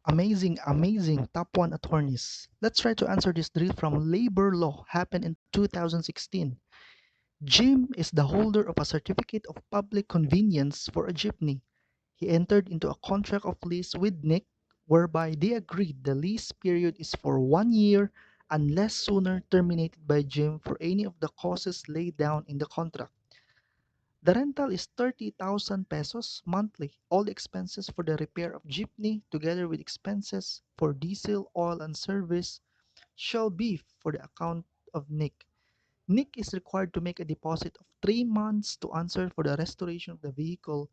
Amazing top one attorneys. Let's try to answer this drill from labor law happened in 2016. Jim is the holder of a certificate of public convenience for a jeepney. He entered into a contract of lease with Nick whereby they agreed the lease period is for 1 year unless sooner terminated by Jim for any of the causes laid down in the contract. The rental is 30,000 pesos monthly. All the expenses for the repair of jeepney together with expenses for diesel, oil and service shall be for the account of Nick. Nick is required to make a deposit of 3 months to answer for the restoration of the vehicle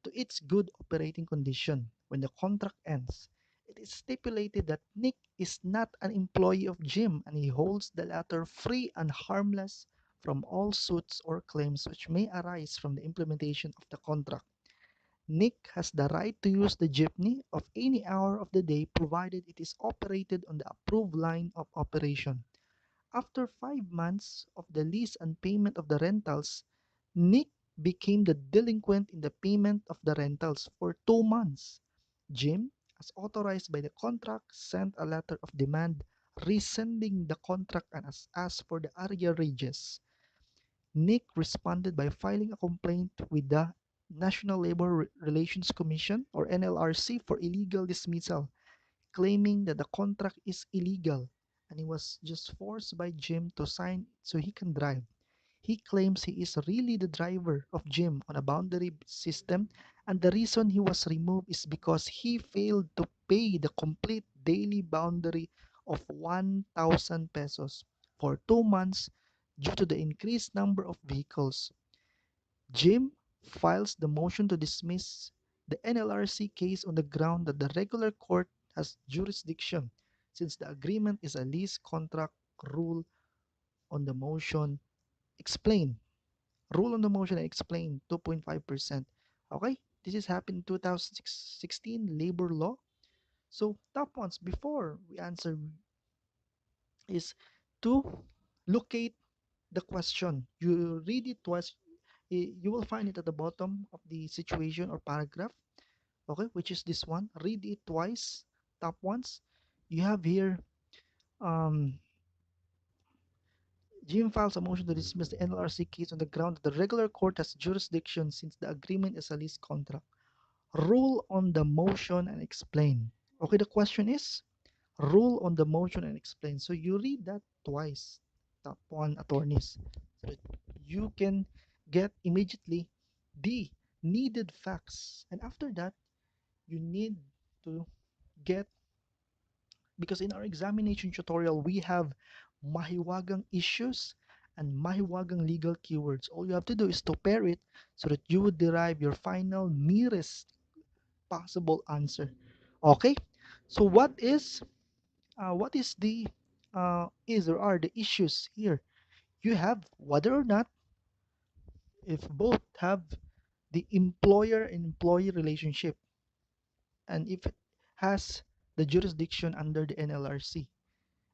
to its good operating condition when the contract ends. It is stipulated that Nick is not an employee of Jim and he holds the latter free and harmless from all suits or claims which may arise from the implementation of the contract. Nick has the right to use the jeepney of any hour of the day provided it is operated on the approved line of operation. After 5 months of the lease and payment of the rentals, Nick became the delinquent in the payment of the rentals for 2 months. Jim, as authorized by the contract, sent a letter of demand rescinding the contract and asked for the arrearages. Nick responded by filing a complaint with the National Labor Relations Commission or NLRC for illegal dismissal, claiming that the contract is illegal and he was just forced by Jim to sign so he can drive. He claims he is really the driver of Jim on a boundary system, and the reason he was removed is because he failed to pay the complete daily boundary of 1,000 pesos for 2 months due to the increased number of vehicles. Jim files the motion to dismiss the NLRC case on the ground that the regular court has jurisdiction since the agreement is a lease contract. Rule on the motion explain. Rule on the motion explain 2.5%. Okay, this is happened in 2016 labor law. So top ones before we answer is to locate the question. You read it twice. You will find it at the bottom of the situation or paragraph. Okay, which is this one. Read it twice. Top ones. You have here um, Jim files a motion to dismiss the NLRC case on the ground that the regular court has jurisdiction since the agreement is a lease contract. Rule on the motion and explain. Okay, the question is rule on the motion and explain. So you read that twice, top one attorneys, so that you can get immediately the needed facts. And after that, you need to get, because in our examination tutorial, we have mahiwagang issues and mahiwagang legal keywords. All you have to do is to pair it so that you would derive your final nearest possible answer. Okay, so what is the is or are the issues here? You have whether or not if both have the employer and employee relationship and if it has the jurisdiction under the NLRC,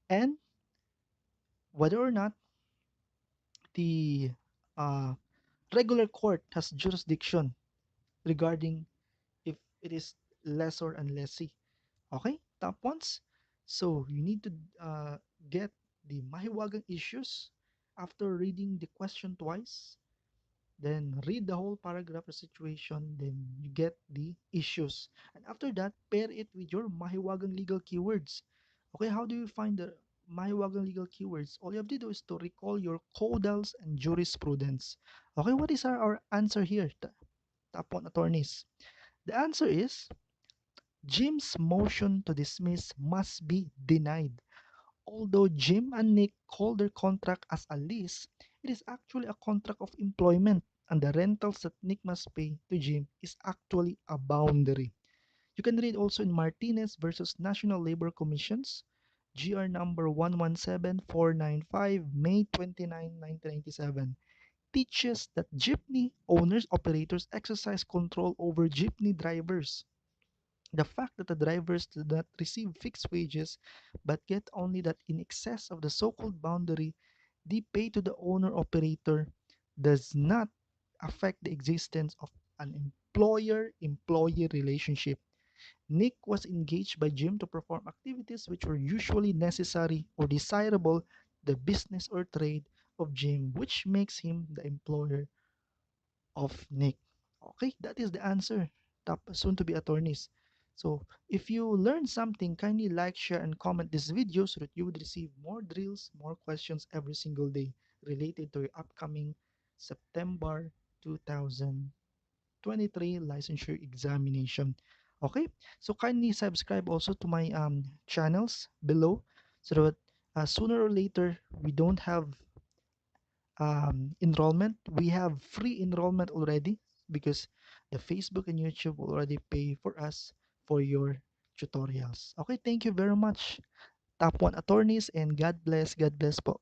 and whether or not the uh, regular court has jurisdiction regarding if it is lessor and lessee. Okay, top ones. So you need to get the mahiwagang issues after reading the question twice. Then read the whole paragraph of situation. Then you get the issues. And after that, pair it with your mahiwagang legal keywords. Okay, how do you find the mahiwagang legal keywords? All you have to do is to recall your caudals and jurisprudence. Okay, what is our answer here, top one attorneys? The answer is Jim's motion to dismiss must be denied. Although Jim and Nick call their contract as a lease, it is actually a contract of employment, and the rentals that Nick must pay to Jim is actually a boundary. You can read also in Martinez versus National Labor Commissions, GR number 117495, May 29, 1997, teaches that jeepney owners operators exercise control over jeepney drivers. The fact that the drivers do not receive fixed wages but get only that in excess of the so-called boundary they pay to the owner-operator does not affect the existence of an employer-employee relationship. Nick was engaged by Jim to perform activities which were usually necessary or desirable to the business or trade of Jim, which makes him the employer of Nick. Okay, that is the answer. Top soon to be attorneys. So if you learned something, kindly like, share, and comment this video so that you would receive more drills, more questions every single day related to your upcoming September 2023 licensure examination. Okay, so kindly subscribe also to my channels below so that sooner or later we don't have enrollment. We have free enrollment already because the Facebook and YouTube will already pay for us for your tutorials. Okay, thank you very much. Top 1 attorneys, and God bless po.